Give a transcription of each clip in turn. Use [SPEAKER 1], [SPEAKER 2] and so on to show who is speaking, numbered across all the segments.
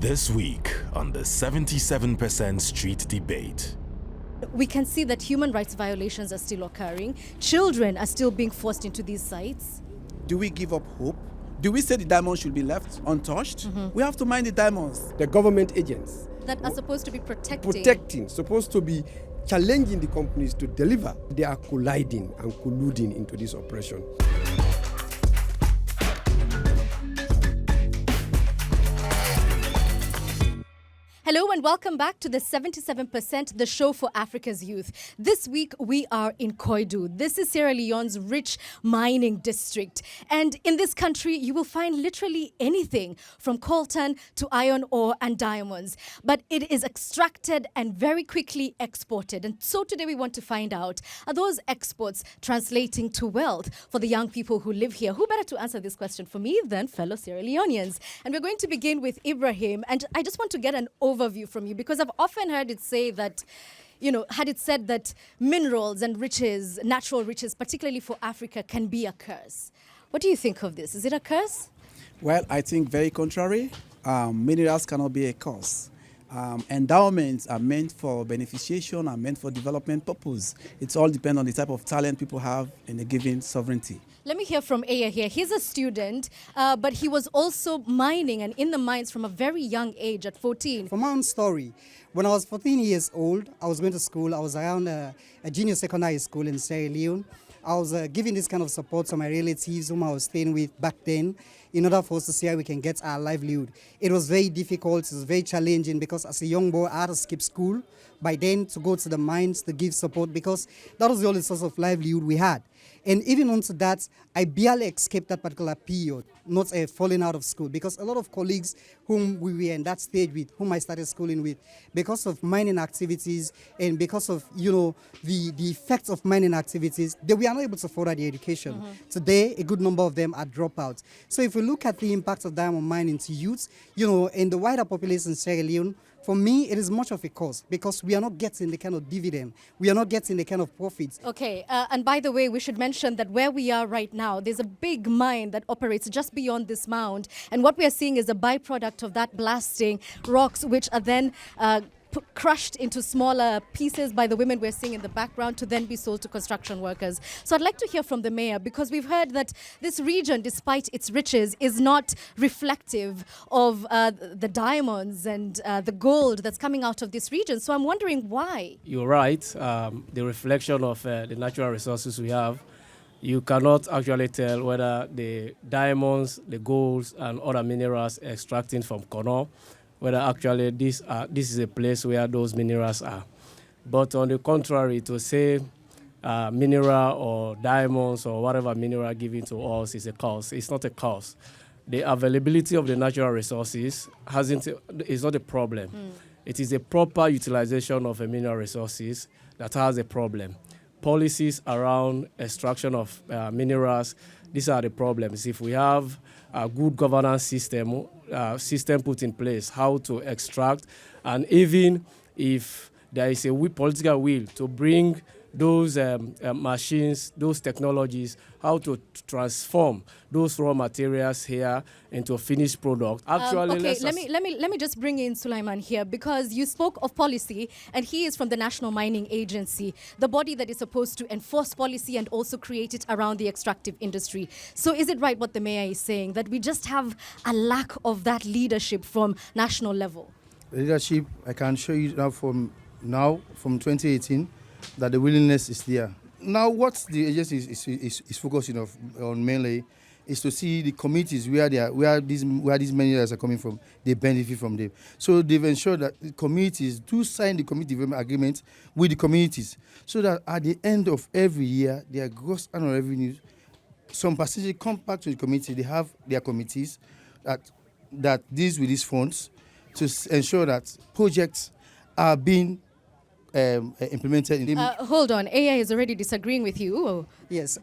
[SPEAKER 1] This week on the 77% Street Debate.
[SPEAKER 2] We can see that human rights violations are still occurring. Children are still being forced into these sites.
[SPEAKER 3] Do we give up hope? Do we say the diamonds should be left untouched? We have to mine the diamonds.
[SPEAKER 4] The government agents
[SPEAKER 2] That are supposed to be protecting.
[SPEAKER 4] supposed to be challenging the companies to deliver. They are colliding and colluding into this oppression.
[SPEAKER 2] Hello and welcome back to the 77%, the show for Africa's youth. This week we are in Koidu. This is Sierra Leone's rich mining district. And in this country, you will find literally anything from coltan to iron ore and diamonds. But it is extracted and very quickly exported. And so today we want to find out, are those exports translating to wealth for the young people who live here? Who better to answer this question for me than fellow Sierra Leoneans? And we're going to begin with Ibrahim. And I just want to get an overview from you, because I've often heard it say that, had it said that minerals and riches, natural riches, particularly for Africa, can be a curse. What do you think of this? Is it a curse?
[SPEAKER 3] Well, I think very contrary. Minerals cannot be a curse. Endowments are meant for beneficiation, are meant for development purpose. It all depends on the type of talent people have in a given sovereignty.
[SPEAKER 2] Let me hear from Aya here. He's a student, but he was also mining and in the mines from a very young age at 14.
[SPEAKER 5] For my own story, when I was 14 years old, I was going to school. I was around a junior secondary school in Sierra Leone. I was giving this kind of support to my relatives whom I was staying with back then in order for us to see how we can get our livelihood. It was very difficult, it was very challenging, because as a young boy, I had to skip school by then to go to the mines to give support, because that was the only source of livelihood we had. And even onto that, I barely escaped that particular period, not falling out of school, because a lot of colleagues whom we were in that stage with, whom I started schooling with, because of mining activities and because of, the effects of mining activities, they were not able to further their education. Today, a good number of them are dropouts. So if we look at the impact of diamond mining to youth, in the wider population in Sierra Leone, for me, it is much of a cost, because we are not getting the kind of dividend. We are not getting the kind of profits.
[SPEAKER 2] Okay, and by the way, we should mention that where we are right now, there's a big mine that operates just beyond this mound. And what we are seeing is a byproduct of that blasting rocks, which are then crushed into smaller pieces by the women we're seeing in the background to then be sold to construction workers. So I'd like to hear from the mayor, because we've heard that this region, despite its riches, is not reflective of the diamonds and the gold that's coming out of this region. So I'm wondering why.
[SPEAKER 6] You're right. The reflection of the natural resources we have, you cannot actually tell whether the diamonds, the golds, and other minerals extracting from Kono, whether actually this is a place where those minerals are. But on the contrary, to say mineral or diamonds or whatever mineral given to us is a cause, it's not a cause. The availability of the natural resources is not a problem. It is a proper utilization of the mineral resources that has a problem. Policies around extraction of minerals, these are the problems. If we have a good governance system put in place, how to extract, and even if there is a political will to bring those machines, those technologies, how to transform those raw materials here into a finished product. Actually,
[SPEAKER 2] let me just bring in Sulaiman here, because you spoke of policy, and he is from the National Mining Agency, the body that is supposed to enforce policy and also create it around the extractive industry. So is it right what the mayor is saying, that we just have a lack of that leadership from national level?
[SPEAKER 7] Leadership, I can show you from 2018, that the willingness is there. Now, what the agency is focusing on mainly is to see the communities where these minerals are coming from, they benefit from them. So they've ensured that the communities do sign the community development agreement with the communities, so that at the end of every year, their gross annual revenues, some percentage come back to the community. They have their committees that deals with these funds to ensure that projects are being implemented in
[SPEAKER 2] Hold on, AI is already disagreeing with you. Oh.
[SPEAKER 5] Yes,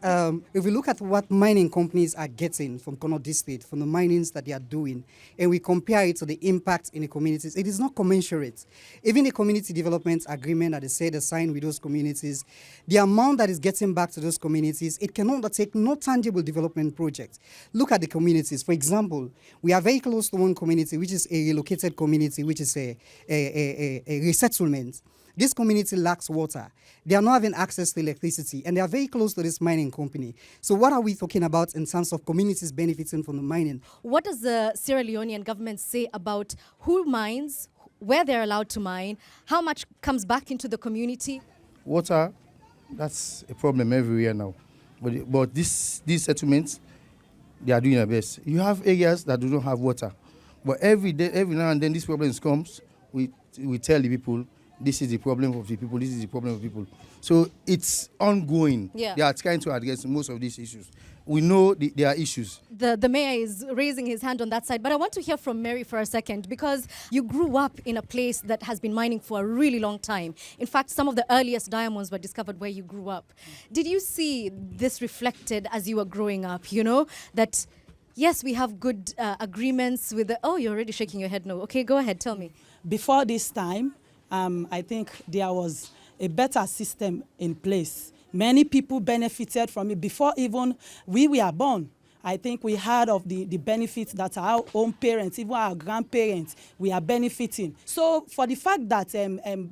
[SPEAKER 5] if we look at what mining companies are getting from Kono District, from the minings that they are doing, and we compare it to the impact in the communities, it is not commensurate. Even the community development agreement that they say they signed with those communities, the amount that is getting back to those communities, it can undertake no tangible development project. Look at the communities. For example, we are very close to one community, which is a relocated community, which is a resettlement. This community lacks water. They are not having access to electricity, and they are very close to this mining company. So what are we talking about in terms of communities benefiting from the mining?
[SPEAKER 2] What does the Sierra Leonean government say about who mines, where they're allowed to mine, how much comes back into the community?
[SPEAKER 7] water. That's a problem everywhere now. But these settlements, they are doing their best. You have areas that do not have water. But every now and then, this problem comes. We tell the people, this is the problem of the people, this is the problem of people. So it's ongoing.
[SPEAKER 2] Yeah.
[SPEAKER 7] They are trying to address most of these issues. We know there are issues.
[SPEAKER 2] The mayor is raising his hand on that side, but I want to hear from Mary for a second, because you grew up in a place that has been mining for a really long time. In fact, some of the earliest diamonds were discovered where you grew up. Did you see this reflected as you were growing up, you know, that yes, we have good agreements with the... Oh, you're already shaking your head no. Okay, go ahead, tell me.
[SPEAKER 8] Before this time, I think there was a better system in place. Many people benefited from it before even we were born. I think we heard of the benefits that our own parents, even our grandparents, we are benefiting. So for the fact that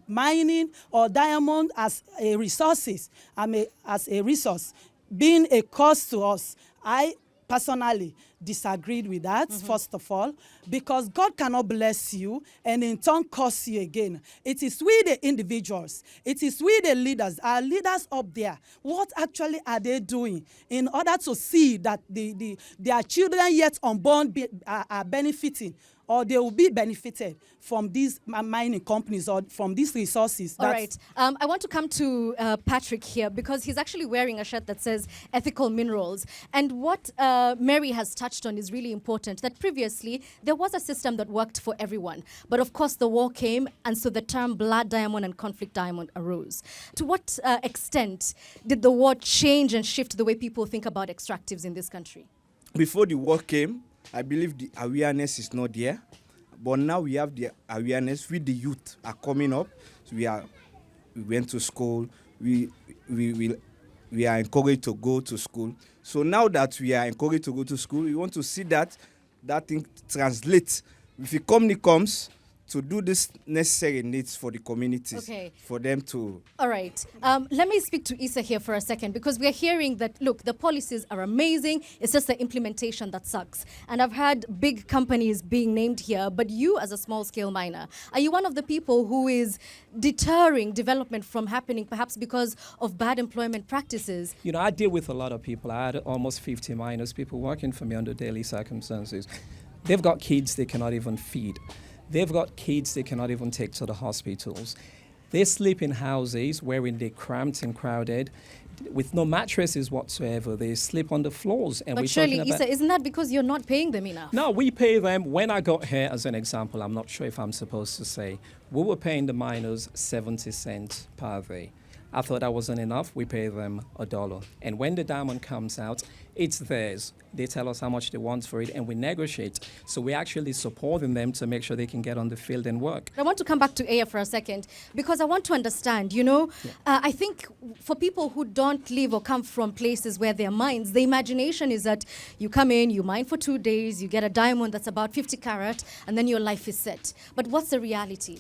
[SPEAKER 8] mining or diamond as a resource, being a cost to us, I personally disagreed with that, first of all, because God cannot bless you and in turn curse you again. It is we the individuals, it is we the leaders, our leaders up there. What actually are they doing in order to see that their children yet unborn are benefiting, or they will be benefited from these mining companies or from these resources?
[SPEAKER 2] All right. I want to come to Patrick here, because he's actually wearing a shirt that says ethical minerals. And what Mary has touched on is really important, that previously there was a system that worked for everyone. But of course the war came, and so the term blood diamond and conflict diamond arose. To what extent did the war change and shift the way people think about extractives in this country?
[SPEAKER 9] Before the war came, I believe the awareness is not there, but now we have the awareness. With the youth are coming up. So we went to school. We are encouraged to go to school. So now that we are encouraged to go to school, we want to see that thing translates. If the company comes to do this necessary needs for the communities, for them to...
[SPEAKER 2] All right. Let me speak to Issa here for a second, because we're hearing that, look, the policies are amazing. It's just the implementation that sucks. And I've heard big companies being named here, but you as a small-scale miner, are you one of the people who is deterring development from happening, perhaps because of bad employment practices?
[SPEAKER 10] You know, I deal with a lot of people. I had almost 50 miners, people working for me under daily circumstances. They've got kids they cannot even feed. They've got kids they cannot even take to the hospitals. They sleep in houses wherein they're cramped and crowded with no mattresses whatsoever. They sleep on the floors. And
[SPEAKER 2] but surely, Issa, isn't that because you're not paying them enough?
[SPEAKER 10] No, we pay them. When I got here, as an example, I'm not sure if I'm supposed to say, we were paying the miners 70 cents per day. I thought that wasn't enough. We pay them $1. And when the diamond comes out, it's theirs. They tell us how much they want for it, and we negotiate. So we're actually supporting them to make sure they can get on the field and work.
[SPEAKER 2] I want to come back to Aya for a second, because I want to understand, you know, I think for people who don't live or come from places where there are mines, the imagination is that you come in, you mine for 2 days, you get a diamond that's about 50 carat, and then your life is set. But what's the reality?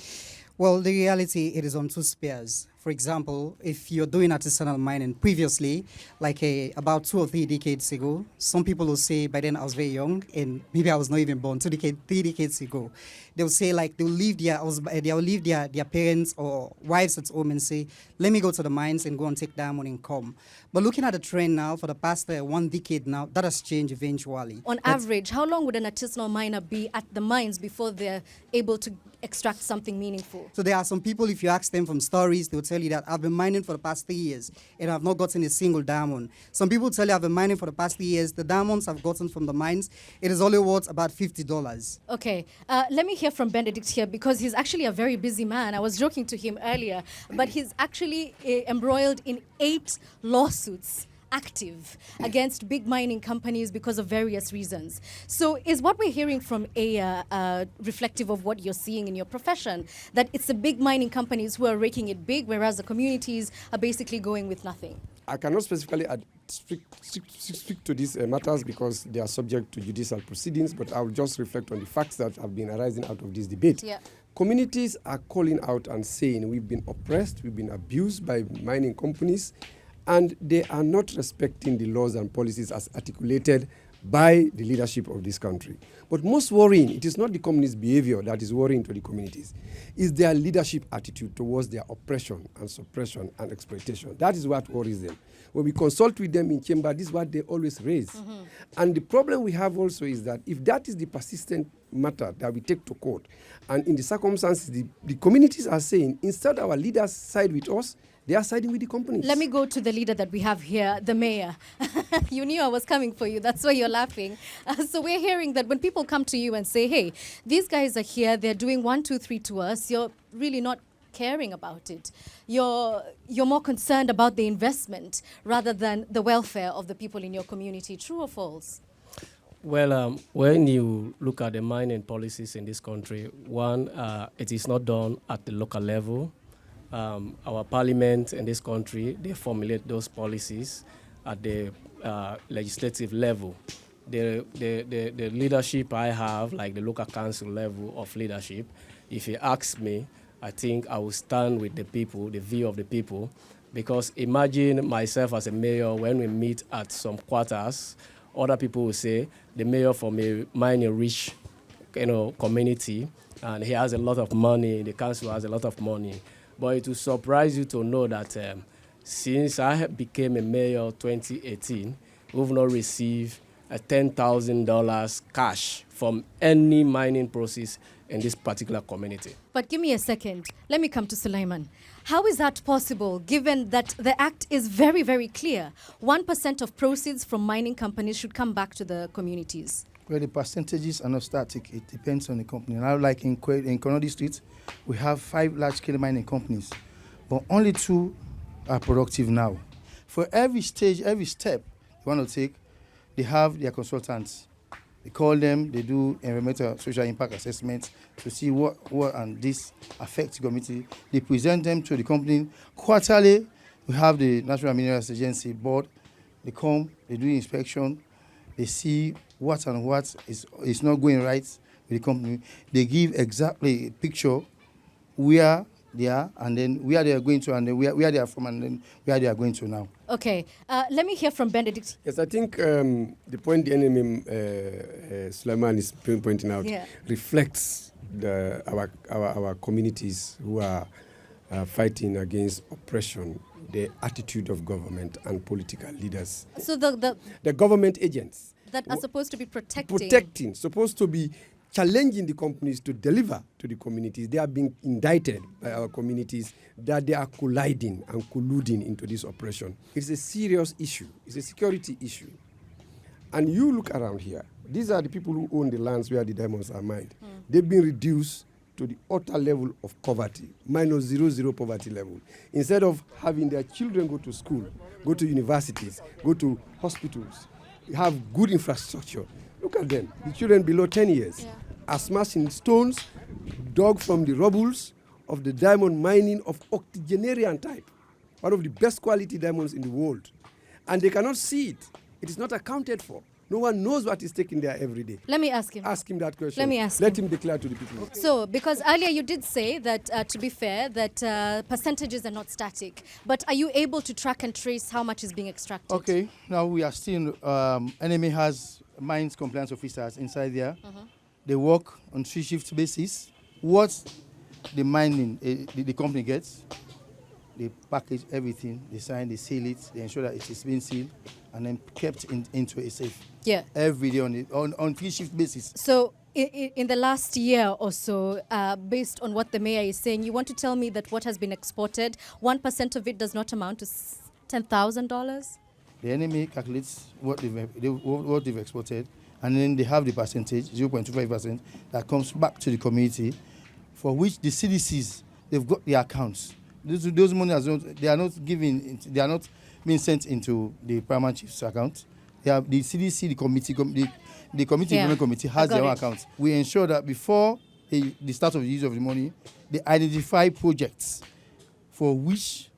[SPEAKER 5] Well, the reality, it is on two spears. For example, if you're doing artisanal mining previously, like about 2 or 3 decades ago, some people will say, by then I was very young, and maybe I was not even born, 3 decades ago, they'll say like they'll leave their parents or wives at home and say, let me go to the mines and go and take diamond and come. But looking at the trend now, for the past 1 decade now, that has changed eventually.
[SPEAKER 2] On average, how long would an artisanal miner be at the mines before they're able to extract something meaningful?
[SPEAKER 5] So there are some people, if you ask them from stories, they'll tell you that I've been mining for the past 3 years and I've not gotten a single diamond. Some people tell you I've been mining for the past 3 years. The diamonds I've gotten from the mines, it is only worth about $50.
[SPEAKER 2] Okay, let me hear from Benedict here because he's actually a very busy man. I was joking to him earlier, but he's actually embroiled in 8 lawsuits active against big mining companies because of various reasons. So is what we're hearing from Aya reflective of what you're seeing in your profession, that it's the big mining companies who are raking it big, whereas the communities are basically going with nothing?
[SPEAKER 4] I cannot specifically speak to these matters because they are subject to judicial proceedings, but I will just reflect on the facts that have been arising out of this debate.
[SPEAKER 2] Yeah.
[SPEAKER 4] Communities are calling out and saying we've been oppressed, we've been abused by mining companies, and they are not respecting the laws and policies as articulated by the leadership of this country. But most worrying, it is not the communist behavior that is worrying to the communities. It's their leadership attitude towards their oppression and suppression and exploitation. That is what worries them. When we consult with them in chamber, this is what they always raise. Mm-hmm. And the problem we have also is that if that is the persistent matter that we take to court, and in the circumstances, the communities are saying, instead our leaders side with us, they are siding with the companies.
[SPEAKER 2] Let me go to the leader that we have here, the mayor. You knew I was coming for you. That's why you're laughing. So we're hearing that when people come to you and say, hey, these guys are here, they're doing 1, 2, 3 to us, you're really not caring about it. You're more concerned about the investment rather than the welfare of the people in your community. True or false?
[SPEAKER 6] Well, when you look at the mining policies in this country, one, it is not done at the local level. Our parliament in this country, they formulate those policies at the legislative level. The leadership I have, like the local council level of leadership, if you ask me, I think I will stand with the people, the view of the people, because imagine myself as a mayor, when we meet at some quarters, other people will say, the mayor from a mining rich community, and he has a lot of money, the council has a lot of money. But it will surprise you to know that since I became a mayor 2018, we've not received $10,000 cash from any mining process in this particular community.
[SPEAKER 2] But give me a second. Let me come to Sulaiman. How is that possible, given that the act is very, very clear? 1% of proceeds from mining companies should come back to the communities.
[SPEAKER 7] Well, the percentages are not static. It depends on the company. Now, like in Koidu Street, we have 5 large-scale mining companies, but only 2 are productive now. For every stage, every step you want to take, they have their consultants. They call them, they do environmental social impact assessments to see what and this affects the community. They present them to the company. Quarterly, we have the National Minerals Agency board. They come, they do inspection, they see what and what is not going right with the company. They give exactly a picture where they are, and then where they are going to, and then where they are from, and then where they are going to now.
[SPEAKER 2] Okay, let me hear from Benedict.
[SPEAKER 4] Yes, I think the point the NMM Sulaiman is pointing out reflects our communities who are fighting against oppression, the attitude of government and political leaders.
[SPEAKER 2] So the
[SPEAKER 4] government agents
[SPEAKER 2] that are supposed to be protecting,
[SPEAKER 4] supposed to be challenging the companies to deliver to the communities. They are being indicted by our communities that they are colliding and colluding into this oppression. It's a serious issue. It's a security issue. And you look around here, these are the people who own the lands where the diamonds are mined. They've been reduced to the utter level of poverty, -0 poverty level. Instead of having their children go to school, go to universities, go to hospitals, have good infrastructure. Look at them. The children below 10 years are smashing stones dug from the rubbles of the diamond mining of octogenarian type, one of the best quality diamonds in the world. And they cannot see it. It is not accounted for. No one knows what is taken there every day.
[SPEAKER 2] Let me ask him.
[SPEAKER 4] Ask him that question.
[SPEAKER 2] Let me ask
[SPEAKER 4] Let him declare to the people.
[SPEAKER 2] So, because earlier you did say that, to be fair, that percentages are not static. But are you able to track and trace how much is being extracted?
[SPEAKER 7] Okay. Now we are still, NMA has mines compliance officers inside there. They work on 3-shift basis. What the mining, the company gets, they package everything, they sign, they seal it, they ensure that it is being sealed, and then kept into a safe.
[SPEAKER 2] Yeah.
[SPEAKER 7] Every day on 3-shift basis.
[SPEAKER 2] So In the last year or so, based on what the mayor is saying, you want to tell me that what has been exported, 1% of it does not amount to $10,000?
[SPEAKER 7] The enemy calculates what they've exported, and then they have the percentage, 0.25%, that comes back to the community, for which the CDCs, they've got the accounts. Those money they are not being sent into the paramount chief's account. They have the CDC, the committee improvement committee has their own accounts. We ensure that before the start of the use of the money, they identify projects for which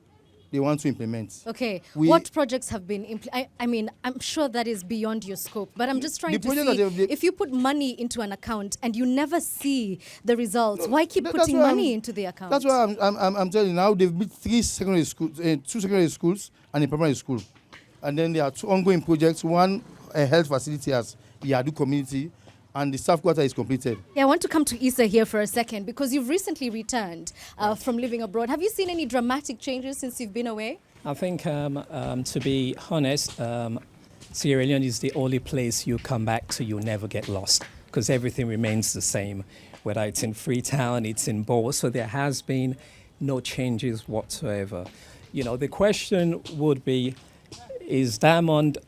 [SPEAKER 7] they want to implement.
[SPEAKER 2] Okay, what projects have been I mean, I'm sure that is beyond your scope, but I'm just trying to see, if you put money into an account and you never see the results, why keep putting money into the account?
[SPEAKER 7] That's why I'm telling you now, they've built 3 secondary schools, 2 secondary schools and a primary school. And then there are 2 ongoing projects, one a health facility as Yadu community, and the staff quarter is completed.
[SPEAKER 2] Yeah, I want to come to Issa here for a second, because you've recently returned from living abroad. Have you seen any dramatic changes since you've been away?
[SPEAKER 10] I think, to be honest, Sierra Leone is the only place you come back to, you never get lost, because everything remains the same, whether it's in Freetown, it's in Bo. So there has been no changes whatsoever. You know, the question would be, is diamond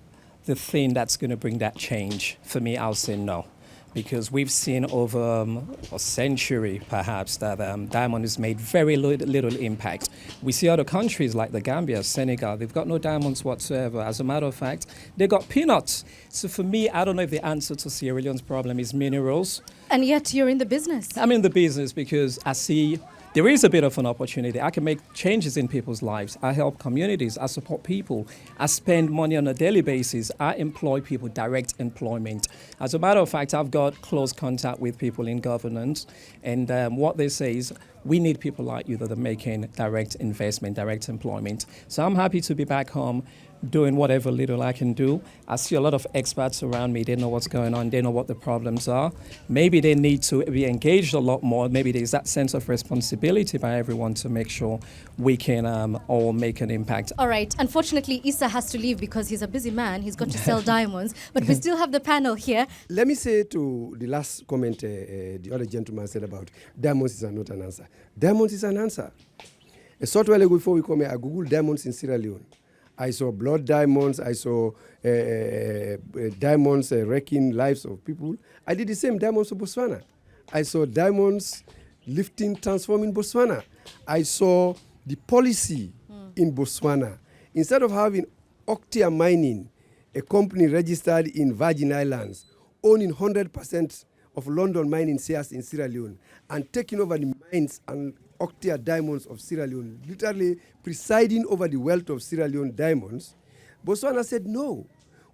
[SPEAKER 10] the thing that's going to bring that change? For me, I'll say no. Because we've seen over a century, perhaps, that diamond has made very little impact. We see other countries like the Gambia, Senegal, they've got no diamonds whatsoever. As a matter of fact, they got peanuts. So for me, I don't know if the answer to Sierra Leone's problem is minerals.
[SPEAKER 2] And yet you're in the business.
[SPEAKER 10] I'm in the business because I see there is a bit of an opportunity. I can make changes in people's lives. I help communities. I support people. I spend money on a daily basis. I employ people, direct employment. As a matter of fact, I've got close contact with people in governance. And what they say is, we need people like you that are making direct investment, direct employment. So I'm happy to be back home doing whatever little I can do. I see a lot of experts around me. They know what's going on. They know what the problems are. Maybe they need to be engaged a lot more. Maybe there's that sense of responsibility by everyone to make sure we can all make an impact.
[SPEAKER 2] All right. Unfortunately, Issa has to leave because he's a busy man. He's got to sell diamonds. But we still have the panel here.
[SPEAKER 4] Let me say to the last comment the other gentleman said about diamonds is not an answer. Diamonds is an answer. A short while ago, before we come here, I Googled diamonds in Sierra Leone. I saw blood diamonds. I saw diamonds wrecking lives of people. I did the same, diamonds for Botswana. I saw diamonds lifting, transforming Botswana. I saw the policy in Botswana. Instead of having Octia Mining, a company registered in Virgin Islands, owning 100% of London mining shares in Sierra Leone, and taking over the mines and Octia diamonds of Sierra Leone, literally presiding over the wealth of Sierra Leone diamonds, Botswana said, no,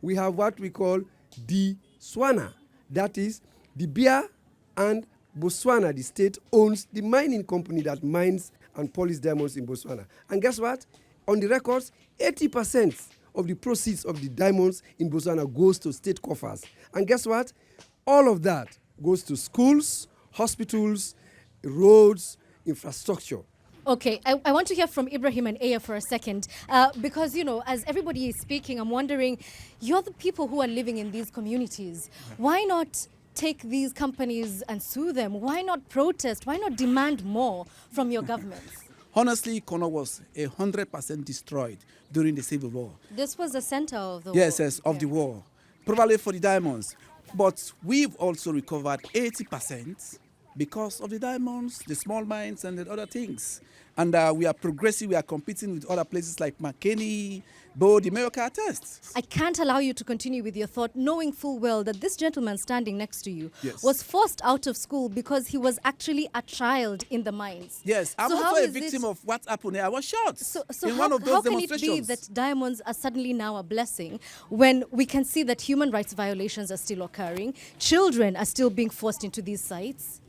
[SPEAKER 4] we have what we call the Swana. That is, the Bia and Botswana, the state, owns the mining company that mines and polishes diamonds in Botswana. And guess what? On the records, 80% of the proceeds of the diamonds in Botswana goes to state coffers. And guess what? All of that goes to schools, hospitals, roads, infrastructure.
[SPEAKER 2] Okay, I want to hear from Ibrahim and Aya for a second, because, you know, as everybody is speaking, I'm wondering, you're the people who are living in these communities. Why not take these companies and sue them? Why not protest? Why not demand more from your governments?
[SPEAKER 3] Honestly, Kono was 100% destroyed during the Civil War.
[SPEAKER 2] This was the center of the war.
[SPEAKER 3] Yes, of the war. Probably for the diamonds. But we've also recovered 80% because of the diamonds, the small mines, and the other things. And we are progressing. We are competing with other places like McKinney, Bo, the America tests.
[SPEAKER 2] I can't allow you to continue with your thought, knowing full well that this gentleman standing next to you was forced out of school because he was actually a child in the mines.
[SPEAKER 3] Yes, I'm also a victim of what happened here. I was shot in one of those demonstrations.
[SPEAKER 2] How can it be that diamonds are suddenly now a blessing when we can see that human rights violations are still occurring, children are still being forced into these sites?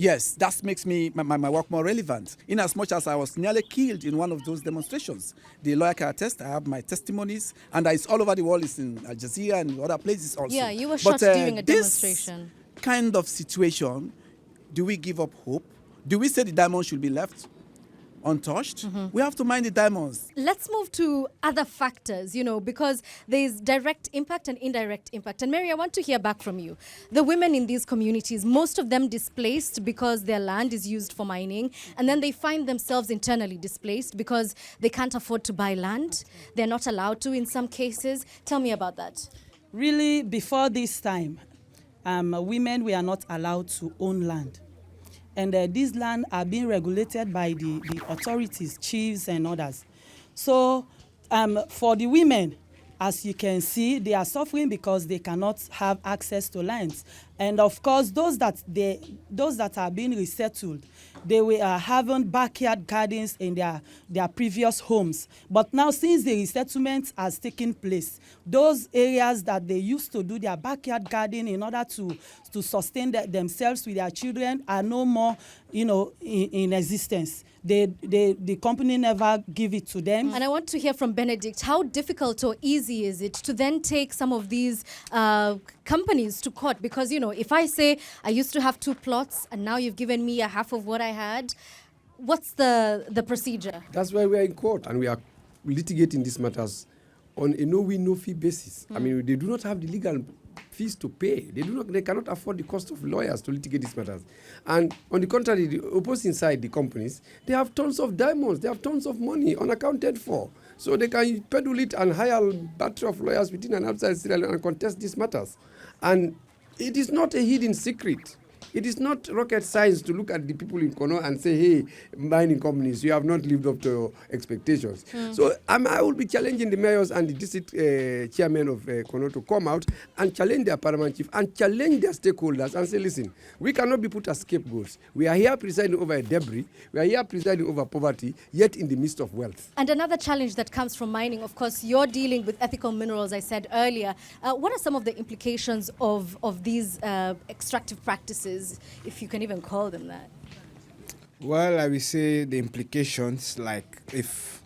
[SPEAKER 3] Yes, that makes me my work more relevant. In as much as I was nearly killed in one of those demonstrations. The lawyer can attest, I have my testimonies, and it's all over the world. It's in Al Jazeera and other places also.
[SPEAKER 2] Yeah, you were shot during a demonstration.
[SPEAKER 3] This kind of situation, do we give up hope? Do we say the diamond should be left? untouched. We have to mine the diamonds.
[SPEAKER 2] Let's move to other factors, because there's direct impact and indirect impact. And Mary, I want to hear back from you. The women in these communities, most of them displaced because their land is used for mining, and then they find themselves internally displaced because they can't afford to buy land. They're not allowed to in some cases. Tell me about that.
[SPEAKER 8] Really, before this time, women were not allowed to own land. And these land are being regulated by the authorities, chiefs and others. So for the women, as you can see, they are suffering because they cannot have access to lands. And of course, those that are being resettled, they were having backyard gardens in their previous homes. But now, since the resettlement has taken place, those areas that they used to do their backyard garden in order to sustain themselves with their children are no more, in existence. The company never give it to them.
[SPEAKER 2] And I want to hear from Benedict, how difficult or easy is it to then take some of these companies to court? Because, if I say I used to have 2 plots and now you've given me a half of what I had, what's the procedure?
[SPEAKER 4] That's why we are in court and we are litigating these matters on a no-win, no-fee basis. I mean, they do not have the legal fees to pay. They cannot afford the cost of lawyers to litigate these matters. And on the contrary, the opposing side, the companies, they have tons of diamonds, they have tons of money unaccounted for. So they can peddle it and hire a battery of lawyers within and outside Sierra Leone and contest these matters. And it is not a hidden secret. It is not rocket science to look at the people in Kono and say, hey, mining companies, you have not lived up to your expectations. So I will be challenging the mayors and the district chairman of Kono to come out and challenge their paramount chief and challenge their stakeholders and say, listen, we cannot be put as scapegoats. We are here presiding over debris. We are here presiding over poverty, yet in the midst of wealth.
[SPEAKER 2] And another challenge that comes from mining, of course, you're dealing with ethical minerals, I said earlier. What are some of the implications of these extractive practices, if you can even call them that?
[SPEAKER 9] Well, I will say the implications, like if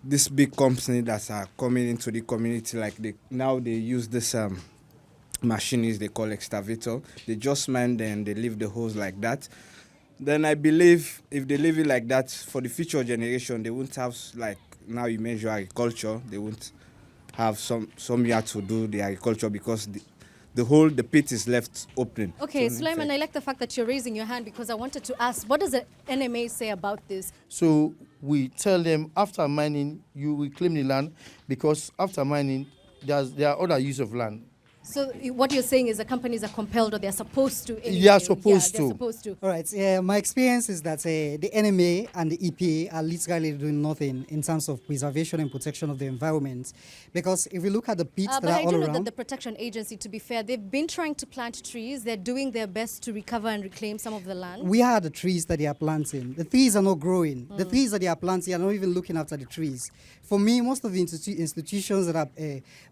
[SPEAKER 9] this big company that are coming into the community, like now they use this machines they call excavator. They just mine and they leave the holes like that. Then I believe if they leave it like that, for the future generation, they won't have, like now you measure agriculture, they won't have somewhere to do the agriculture because the pit is left open.
[SPEAKER 2] Okay, Sulaiman, I like the fact that you're raising your hand because I wanted to ask, what does the NMA say about this?
[SPEAKER 7] So we tell them after mining, you will claim the land because after mining, there are other use of land.
[SPEAKER 2] So what you're saying is the companies are compelled or they're supposed to? Anyway.
[SPEAKER 7] They are supposed
[SPEAKER 2] they're supposed to.
[SPEAKER 5] All right. My experience is that the NMA and the EPA are literally doing nothing in terms of preservation and protection of the environment. Because if you look at the pits that are all around... But I do know that the Protection Agency, to be fair, they've been trying to plant trees. They're doing their best to recover and reclaim some of the land. We are the trees that they are planting. The trees are not growing. The trees that they are planting are not even looking after the trees. For me, most of the institutions that are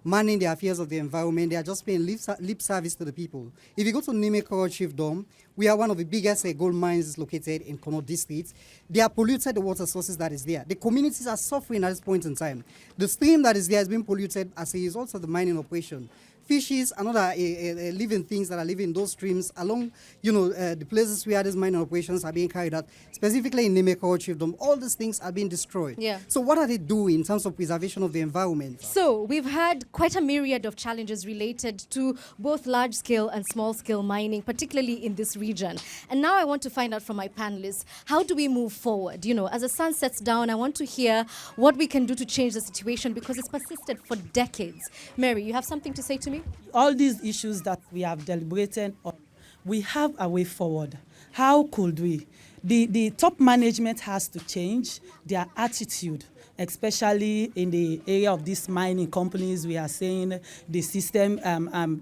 [SPEAKER 5] manning the affairs of the environment, they are just paying lip service to the people. If you go to Nimeko Chiefdom, we are one of the biggest gold mines located in Kono district. They have polluted the water sources that is there. The communities are suffering at this point in time. The stream that is there has been polluted as a result of the mining operation. Fishes and other living things that are living in those streams along, the places where these mining operations are being carried out, specifically in Nimeko Chiefdom, all these things are being destroyed. Yeah. So what are they doing in terms of preservation of the environment? So we've had quite a myriad of challenges related to both large-scale and small-scale mining, particularly in this region. And now I want to find out from my panelists, how do we move forward? As the sun sets down, I want to hear what we can do to change the situation because it's persisted for decades. Mary, you have something to say to me? All these issues that we have deliberated on, we have a way forward. How could we? The top management has to change their attitude, especially in the area of these mining companies. We are saying the system,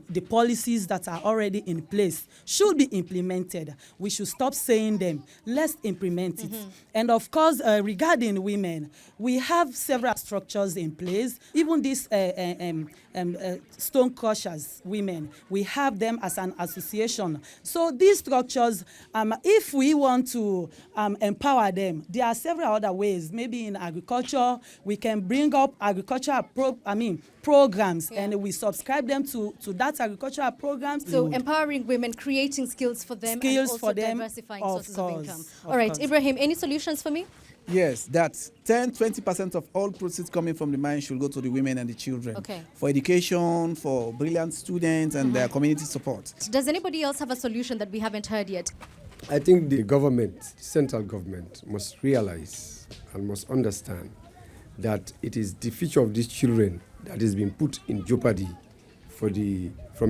[SPEAKER 5] the policies that are already in place should be implemented. We should stop saying them. Let's implement it. And of course, regarding women, we have several structures in place. Even these stone crushers women, we have them as an association. So these structures, if we want to empower them, there are several other ways. Maybe in agriculture, we can bring up agricultural programs, and we subscribe them to that agricultural programs. So empowering women, creating skills for them, and also diversifying sources of income. All right, Ibrahim, any solutions for me?
[SPEAKER 3] Yes, that 10-20% of all proceeds coming from the mine should go to the women and the children.
[SPEAKER 2] Okay.
[SPEAKER 3] For education, for brilliant students, and their community support.
[SPEAKER 2] Does anybody else have a solution that we haven't heard yet?
[SPEAKER 4] I think the government, central government, must realize and must understand that it is the future of these children that is being put in jeopardy from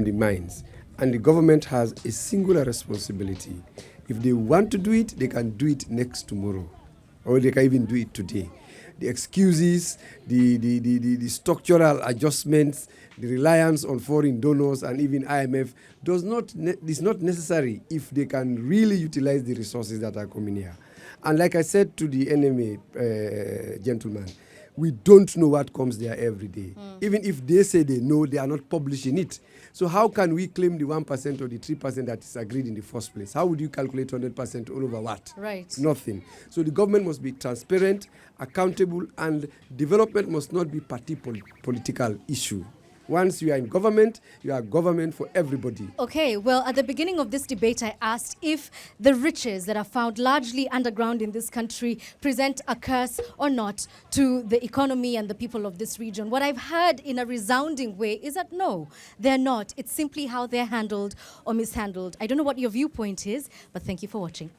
[SPEAKER 4] the mines. And the government has a singular responsibility. If they want to do it, they can do it next tomorrow, or they can even do it today. The excuses, the structural adjustments, the reliance on foreign donors and even IMF is not necessary if they can really utilize the resources that are coming here. And like I said to the NMA gentleman, we don't know what comes there every day. Even if they say they know, they are not publishing it. So how can we claim the 1% or the 3% that is agreed in the first place? How would you calculate 100% all over what?
[SPEAKER 2] Right.
[SPEAKER 4] Nothing. So the government must be transparent, accountable, and development must not be party political issue. Once you are in government, you are government for everybody.
[SPEAKER 2] Okay, well, at the beginning of this debate, I asked if the riches that are found largely underground in this country present a curse or not to the economy and the people of this region. What I've heard in a resounding way is that no, they're not. It's simply how they're handled or mishandled. I don't know what your viewpoint is, but thank you for watching.